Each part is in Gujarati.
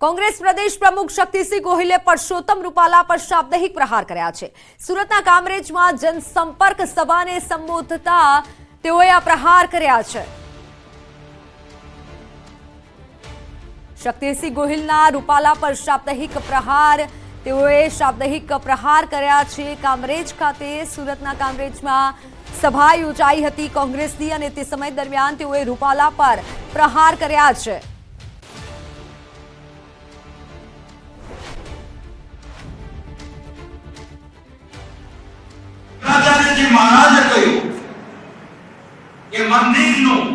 કોંગ્રેસ પ્રદેશ પ્રમુખ શક્તિસિંહ ગોહિલે પરસોત્તમ રૂપાલા પર શાબ્દિક પ્રહાર કર્યા છે। સુરતના કામરેજમાં જનસંપર્ક સભાને સંબોધતા તેઓએ આ પ્રહાર કર્યા છે। શક્તિસિંહ ગોહિલના રૂપાલા પર શાબ્દિક પ્રહાર કર્યા છે। કામરેજ ખાતે સુરતના કામરેજમાં સભા યોજાઈ હતી કોંગ્રેસની અને તે સમય દરમિયાન તેઓએ રૂપાલા પર પ્રહાર કર્યા છે। મહારાજે કહ્યું કે મંદિરનું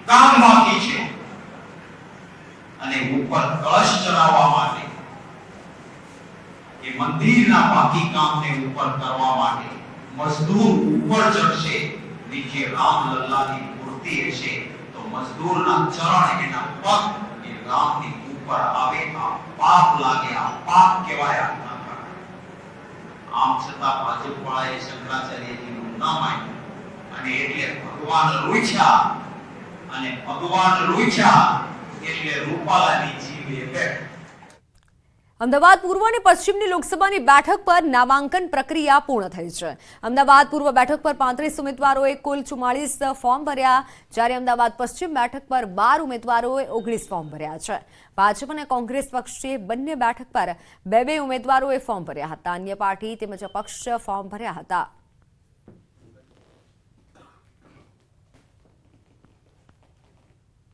કામ બાકી છે અને ઉપર કળશ ચડાવવા માટે એ મંદિરના બાકી કામને ઉપર કરવા માટે મજદૂર ઉપર ચડશે। નીચે રામલલ્લાની મૂર્તિ હશે તો મજદૂરના ચરણ એના પગ એ રામની ઉપર આવે। આ પાપ લાગે, આ પાપ કહેવાય। આમ છતાં ભાજપવાળાએ શંકરાચાર્યજીનું ન માન્યું અને એટલે ભગવાન રૂઠ્યા એટલે રૂપાલાની જીવે બેઠ। અમદાવાદ પૂર્વ અને પશ્ચિમની લોકસભાની બેઠક પર નામાંકન પ્રક્રિયા પૂર્ણ થઈ છે। અમદાવાદ પૂર્વ બેઠક પર 35 ઉમેદવારોએ કુલ 44 ફોર્મ ભર્યા, જ્યારે અમદાવાદ પશ્ચિમ બેઠક પર 12 ઉમેદવારોએ 19 ફોર્મ ભર્યા છે। ભાજપ અને કોંગ્રેસ પક્ષે બંને બેઠક પર 2 ઉમેદવારોએ ફોર્મ ભર્યા હતા। અન્ય પાર્ટી તેમજ અપક્ષ ફોર્મ ભર્યા હતા।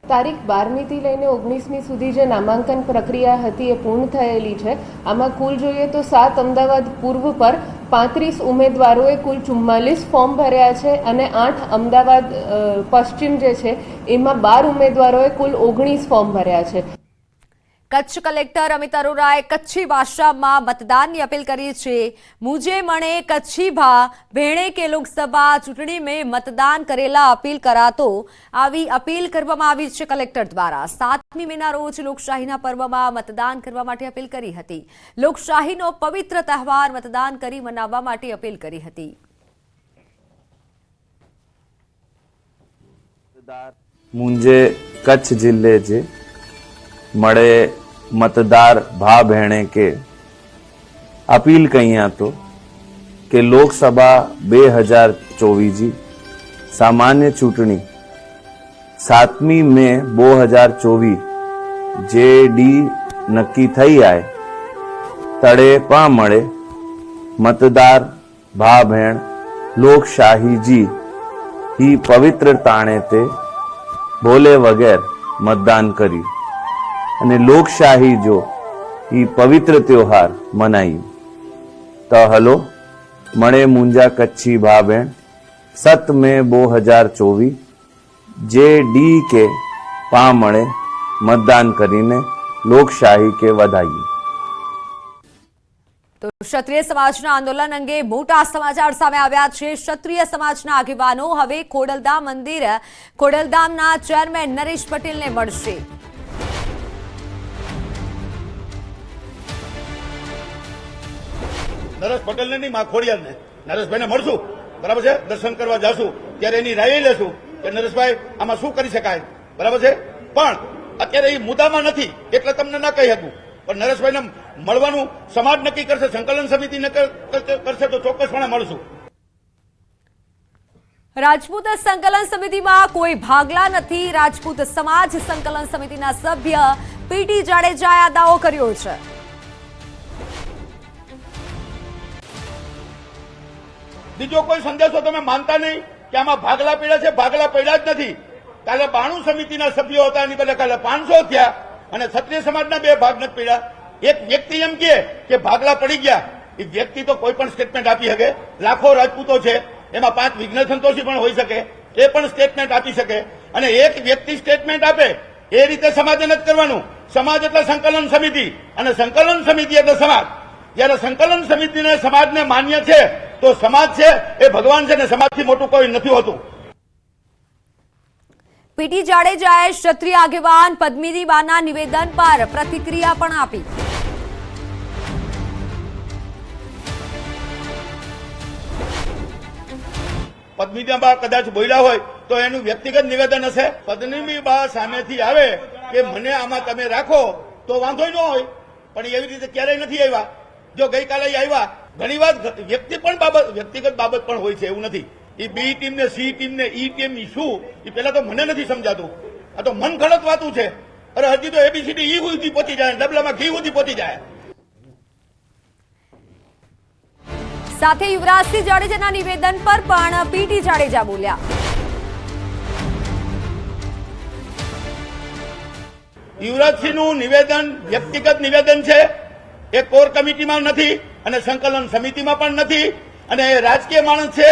તારીખ 12મી લઈને 19મી સુધી જે નામાંકન પ્રક્રિયા હતી એ પૂર્ણ થયેલી છે। આમાં કુલ જોઈએ તો 7 અમદાવાદ પૂર્વ પર 35 ઉમેદવારોએ કુલ 44 ફોર્મ ભર્યા છે અને 8 અમદાવાદ પશ્ચિમ જે છે એમાં 12 ઉમેદવારોએ કુલ 19 ફોર્મ ભર્યા છે। કચ્છ કલેક્ટર અમિત અરોરાએ કચ્છી ભાષામાં મતદાનની अपील કરી છે। मुझे मणे कच्छी भा भेणे के लोकसभा चूंटणी में मतदान करेला अपील करातो આવી अपील કરવામાં આવી છે કલેક્ટર દ્વારા। 7મી મેના રોજ લોકશાહીના પર્વમાં મતદાન કરવા માટે अपील કરી હતી। લોકશાહીનો પવિત્ર તહેવાર મતદાન કરી મનાવવા માટે अपील કરી હતી। मुंहिंजे कच्छ जिले जे मड़े मतदार भा भेणे के अपील कई तो कि लोकसभा 2024 जी सामान्य चूंटणी 7મી મે 2024 जे डी नक्की थई आए तड़े पा मळे मतदार भा भेण लोकशाही जी ही पवित्र ताणे ते बोले वगैर मतदान करी અને લોકશાહી જો એ પવિત્ર ત્યોહાર મનાયું। તો હલો મળે મુંજા કચ્છી ભા બેન 7 મે 2024 જે ડી કે પા મળે મતદાન કરીને લોકશાહી કે વધાયું। તો ક્ષત્રિય સમાજના આંદોલન અંગે મોટા સમાચાર સામે આવ્યા છે। ક્ષત્રિય સમાજના આગેવાનો હવે ખોડલધામના ચેરમેન નરેશ પટેલને મળશે। નરેશ પટેલને નહીં, માં ખોડિયારને નરેશભાઈને મળશું, બરાબર છે, દર્શન કરવા જાશું ત્યારે એની રાય લેશું કે નરેશભાઈ આમાં શું કરી શકાય, બરાબર છે। પણ અત્યારે એ મુદ્દામાં નથી એટલે તમને ના કહી શકું, પણ નરેશભાઈને મળવાનું સમાજ નક્કી કરશે, સંકલન સમિતિ કરશે તો ચોક્કસપણે મળશું। રાજપૂત સંકલન સમિતિમાં કોઈ ભાગલા નથી। રાજપૂત સમાજ સંકલન સમિતિના સભ્ય પીટી જાડેજાએ આ દાવો કર્યો છે। બીજો કોઈ સંદેશો તમે માનતા નહીં કે આમાં ભાગલા પડ્યા છે? ભાગલા પડ્યા જ નથી। કાલે 92 સમિતિના સભ્યો હતા, એની બદલે કાલે 500 થયા અને ક્ષત્રિય સમાજના 2 ભાગ નથી પડ્યા। એક વ્યક્તિ એમ કે ભાગલા પડી ગયા, એ વ્યક્તિ તો કોઈ પણ સ્ટેટમેન્ટ આપી શકે। લાખો રાજપૂતો છે, એમાં 5 વિઘ્ન સંતોષી પણ હોઈ શકે, એ પણ સ્ટેટમેન્ટ આપી શકે। અને એક વ્યક્તિ સ્ટેટમેન્ટ આપે એ રીતે સમાજે નથી કરવાનું। સમાજ એટલે સંકલન સમિતિ અને સંકલન સમિતિ એટલે સમાજ। જયારે સંકલન સમિતિને સમાજને માન્ય છે તો સમાજ છે એ ભગવાન છે ને સમાજથી મોટું કોઈ નથી હોતું। પીટી જાડેજાએ ક્ષત્રિય આગેવાન પદ્મિનીબાના નિવેદન પર પ્રતિક્રિયા પણ આપી। પદ્મિનીબા કદાચ બોલ્યા હોય તો એનું વ્યક્તિગત નિવેદન હશે। પદ્મિનીબા સામેથી આવે કે મને આમાં તમે રાખો તો વાંધો ન હોય, પણ એવી રીતે ક્યારેય નથી આવ્યા. જો ગઈકાલે આવ્યા, ઘણી વાર વ્યક્તિગત બાબત પણ હોય છે, એવું નથી. એ બી ટીમ ને સી ટીમ ને ઈ ટીમ શું, એ પેલા તો મને નથી સમજાતું. આ તો મન ગળત વાતું છે. અરે હજી તો એબીસીડી ઈ સુધી પહોંચી જાય, ડબલામાં ઘી સુધી પહોંચી જાય. સાથે યુવરાજસિંહ જાડેજાના નિવેદન પર પણ પીટી જાડેજા બોલ્યા. યુવરાજસિંહનું નિવેદન વ્યક્તિગત નિવેદન છે, એ કોર કમિટીમાં નથી અને સંકલન સમિતિમાં પણ નથી, અને એ રાજકીય માણસ છે.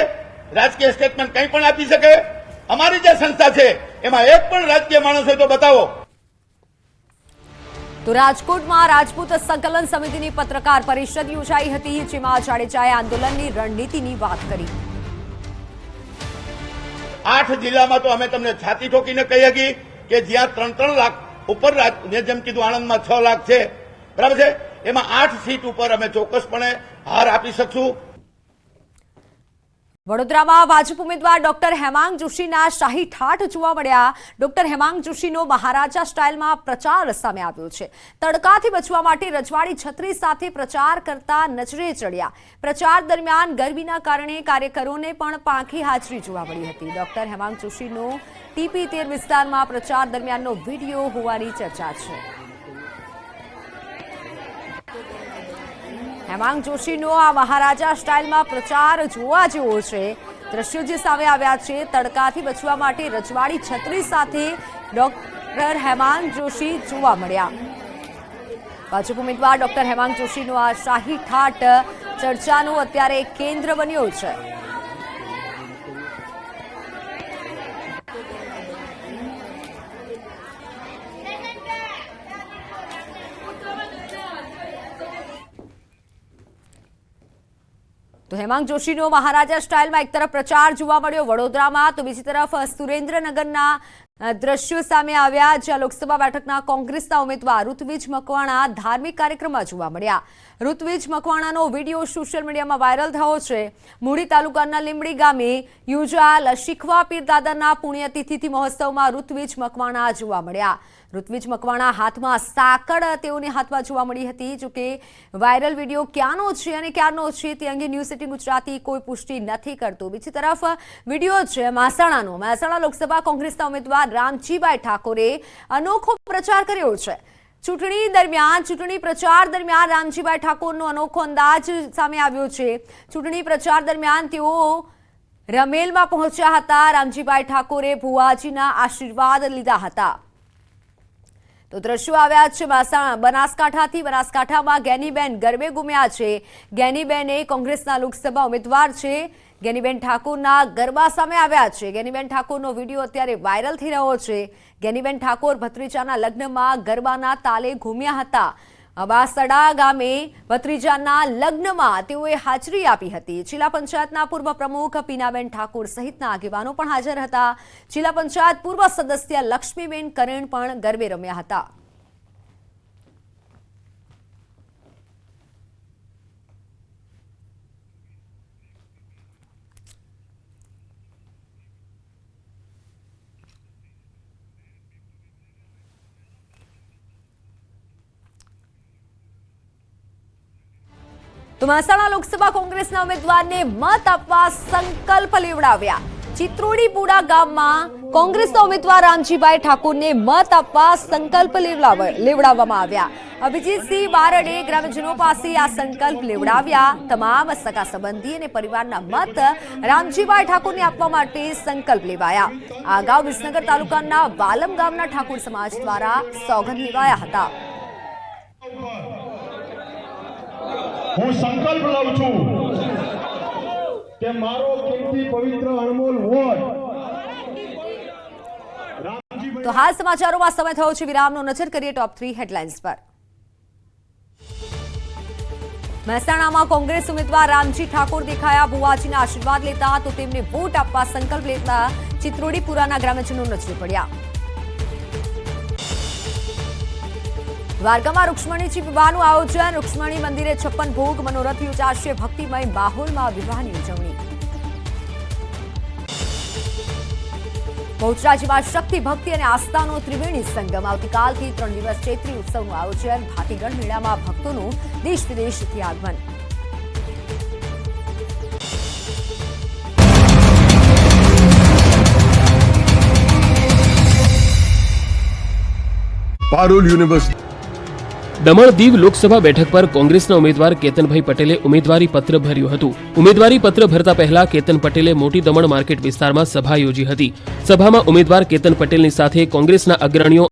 રાજકીય સ્ટેટમેન્ટ કંઈ પણ આપી શકે. અમારી જે સંસ્થા છે એમાં એક પણ રાજકીય માણસ હોય તો બતાવો. તો રાજકોટમાં રાજપૂત સંકલન સમિતિની પત્રકાર પરિષદ યોજાઈ હતી, જેમાં જાડેજાએ આંદોલનની રણનીતિની વાત કરી. 8 જિલ્લામાં તો અમે તમને છાતી ઠોકીને કહી શકીએ કે જ્યાં 3-3 લાખ ઉપર, જેમ કીધું આણંદમાં 6 લાખ છે, બરાબર છે, એમાં 8 સીટ ઉપર અમે ચોક્કસપણે હાર આપી શકશું. વડોદરામાં ભાજપ ઉમેદવાર ડોક્ટર હેમાંગ જોશીના શાહી ઠાઠ જોવા મળ્યા. ડોક્ટર હેમાંગ જોશીનો મહારાજા સ્ટાઇલમાં પ્રચાર સામે આવ્યો છે. તડકાથી બચવા માટે રજવાડી છત્રી સાથે પ્રચાર કરતા નજરે ચડ્યા. પ્રચાર દરમિયાન ગરમીના કારણે કાર્યકરોને પણ પાંખી હાજરી જોવા મળી હતી. ડોક્ટર હેમાંગ જોશીનો ટીપી 13 વિસ્તારમાં પ્રચાર દરમિયાનનો વિડીયો હોવાની ચર્ચા છે. હેમાંગ જોશીનો આ મહારાજા સ્ટાઇલમાં પ્રચાર જોવા જેવો છે. દ્રશ્યો જે સામે આવ્યા છે, તડકાથી બચવા માટે રજવાડી છત્રી સાથે ડોક્ટર હેમાંગ જોશી જોવા મળ્યા. ભાજપ ઉમેદવાર ડોક્ટર હેમાંગ જોશીનો આ શાહી ઠાઠ ચર્ચાનું અત્યારે કેન્દ્ર બન્યો છે. તો હેમાંગ જોશીનો મહારાજા સ્ટાઇલમાં એક તરફ પ્રચાર જોવા મળ્યો વડોદરામાં, તો બીજી તરફ સુરેન્દ્રનગરના દ્રશ્યો સામે આવ્યા, જ્યાં લોકસભા બેઠકના કોંગ્રેસના ઉમેદવાર ઋત્વિજ મકવાણા ધાર્મિક કાર્યક્રમમાં જોવા મળ્યા. ઋત્વિજ મકવાણાનો વિડીયો સોશિયલ મીડિયામાં વાયરલ થયો છે. મૂળી તાલુકાના લીંબડી ગામે યોજાયેલ શીખવા પીર દાદાના પુણ્યતિથિથી મહોત્સવમાં ઋત્વિજ મકવાણા જોવા મળ્યા. ઋત્વિજ મકવાણા હાથમાં સાકળ તેઓની હાથમાં જોવા મળી હતી. જોકે વાયરલ વિડીયો ક્યાંનો છે અને ક્યારનો છે તે અંગે ન્યૂઝ 18 ગુજરાતી કોઈ પુષ્ટિ નથી કરતું. બીજી તરફ વિડીયો છે મહેસાણાનો. મહેસાણા લોકસભા કોંગ્રેસના ઉમેદવાર રામજીભાઈ ઠાકોરે અનોખો પ્રચાર કર્યો છે. ચૂંટણી પ્રચાર દરમિયાન રામજીભાઈ ઠાકોરનો અનોખો અંદાજ સામે આવ્યો છે. ચૂંટણી પ્રચાર દરમિયાન તેઓ રમેલમાં પહોંચ્યા હતા. રામજીભાઈ ઠાકોરે ભુવાજીના આશીર્વાદ લીધા હતા. તો દ્રશ્યો આવ્યા છે બનાસકાંઠાથી. બનાસકાંઠામાં ગેનીબેન ગરબે ઘૂમ્યા છે. ગેનીબેન એ કોંગ્રેસના લોકસભા ઉમેદવાર છે. ગેનીબેન ઠાકોરના ગરબા સામે આવ્યા છે. ગેનીબેન ઠાકોરનો વિડીયો અત્યારે વાયરલ થઈ રહ્યો છે. ગેનીબેન ઠાકોર ભત્રીજાના લગ્નમાં ગરબાના તાલે ઘૂમ્યા હતા. અબાસડા ગામે ભત્રીજાના લગ્નમાં તેઓએ હાજરી આપી હતી. જિલ્લા પંચાયતના પૂર્વ પ્રમુખ પીનાબેન ઠાકોર સહિતના આગેવાનો પણ હાજર હતા. જિલ્લા પંચાયત પૂર્વ સદસ્ય લક્ષ્મીબેન કરેણ પણ ગરબે રમ્યા હતા. તો મહેસાણા લોકસભા કોંગ્રેસના ઉમેદવારને મત આપવા સંકલ્પ લેવડાવ્યા. ચિત્રોડીપુરા ગામમાં કોંગ્રેસના ઉમેદવાર રામજીભાઈ ઠાકોરને મત આપવા સંકલ્પ લેવડાવવામાં આવ્યા. અભિજીતસિંહ બારડે ગ્રામજનો પાસે આ સંકલ્પ લેવડાવ્યા. તમામ સગા સંબંધી અને પરિવારના મત રામજીભાઈ ઠાકોરને આપવા માટે સંકલ્પ લેવાયા. આ અગાઉ વિસનગર તાલુકાના વાલમ ગામના ઠાકોર સમાજ દ્વારા સોગંદ લેવાયા હતા. હું સંકલ્પ લઉં છું કે મારો કિંમતી પવિત્ર અણમોલ વોટ. તો હાલ સમાચારોમાં સમય થયો છે વિરામનો. નજર કરીએ ટોપ 3 હેડલાઇન્સ પર. મહેસાણામાં કોંગ્રેસ ઉમેદવાર રામજી ઠાકોર દેખાયા. ભુવાજીના આશીર્વાદ લેતા તો તેમને વોટ આપવા સંકલ્પ લેતા ચિત્રોડીપુરાના ગ્રામજનો નજરે પડ્યા. દ્વારકામાં રૂક્ષ્મણીજી વિવાહનું આયોજન. રૂક્ષ્મણી મંદિરે 56 ભોગ મનોરથ યોજાશે. ભક્તિમય માહોલમાં વિવાહની ઉજવણી. બહુચરાજીમાં શક્તિ ભક્તિ અને આસ્થાનો ત્રિવેણી સંગમ આવતીકાલથી 3 દિવસ ચૈત્રી ઉત્સવનું આયોજન ભાતીગઢ મેળામાં ભક્તોનું દેશ વિદેશથી આગમન. પારુલ યુનિવર્સિટી દમણ દીવ લોકસભા બેઠક પર કોંગ્રેસના ઉમેદવાર કેતનભાઈ પટેલે ઉમેદવારી પત્ર ભર્યું હતું. ઉમેદવારી પત્ર ભરતા પહેલા કેતન પટેલે મોટી દમણ માર્કેટ વિસ્તારમાં સભા યોજી હતી. સભામાં ઉમેદવાર કેતન પટેલની સાથે કોંગ્રેસના અગ્રણીઓ